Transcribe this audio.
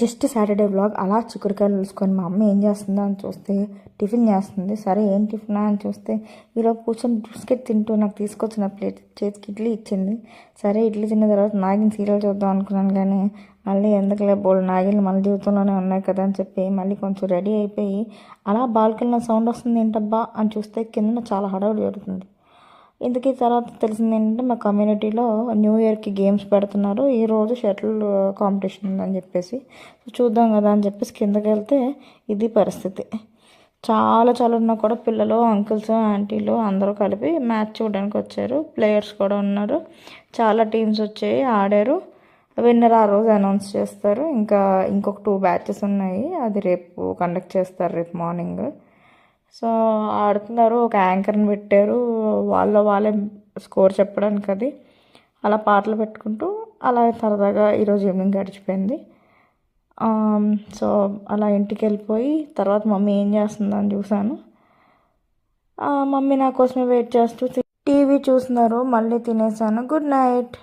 Just Saturday vlog. అలా చిక్కుడుకాయలు తెలుసుకొని మా అమ్మ ఏం చేస్తుందో అని చూస్తే టిఫిన్ చేస్తుంది. సరే ఏం టిఫినా అని చూస్తే ఈరోజు కూర్చొని బిస్కెట్ తింటూ నాకు తీసుకొచ్చిన ప్లేట్ చేతికి ఇడ్లీ ఇచ్చింది. సరే ఇడ్లీ తిన్న తర్వాత నాగిన సీరియల్ చూద్దాం అనుకున్నాను, కానీ మళ్ళీ ఎందుకులే బోల్ నాగిలు మన జీవితంలోనే ఉన్నాయి కదా అని చెప్పి మళ్ళీ కొంచెం రెడీ అయిపోయి అలా బాల్కనీలో సౌండ్ వస్తుంది ఏంటబ్బా అని చూస్తే కింద చాలా హడావుడి జరుగుతుంది. ఇందుకీ తర్వాత తెలిసింది ఏంటంటే మా కమ్యూనిటీలో న్యూ ఇయర్కి గేమ్స్ పెడుతున్నారు. ఈరోజు షటిల్ కాంపిటీషన్ ఉందని చెప్పేసి చూద్దాం కదా అని చెప్పేసి కిందకి వెళ్తే ఇది పరిస్థితి. చాలా ఉన్నా కూడా పిల్లలు, అంకుల్స్, ఆంటీలు అందరూ కలిపి మ్యాచ్ చూడడానికి వచ్చారు. ప్లేయర్స్ కూడా ఉన్నారు. చాలా టీమ్స్ వచ్చాయి, ఆడారు. విన్నర్ ఆ రోజు అనౌన్స్ చేస్తారు. ఇంకొక 2 బ్యాచెస్ ఉన్నాయి, అది రేపు కండక్ట్ చేస్తారు, రేపు మార్నింగ్. సో ఆడుతున్నారు. ఒక యాంకర్ని పెట్టారు, వాళ్ళే స్కోర్ చెప్పడానికి. అది అలా పాటలు పెట్టుకుంటూ అలా సరదాగా ఈరోజు ఈవినింగ్ గడిచిపోయింది. సో అలా ఇంటికి వెళ్ళిపోయి తర్వాత మమ్మీ ఏం చేస్తుందని చూశాను. మమ్మీ నా కోసమే వెయిట్ చేస్తూ టీవీ చూస్తున్నారు. మళ్ళీ తినేసాను. Good night.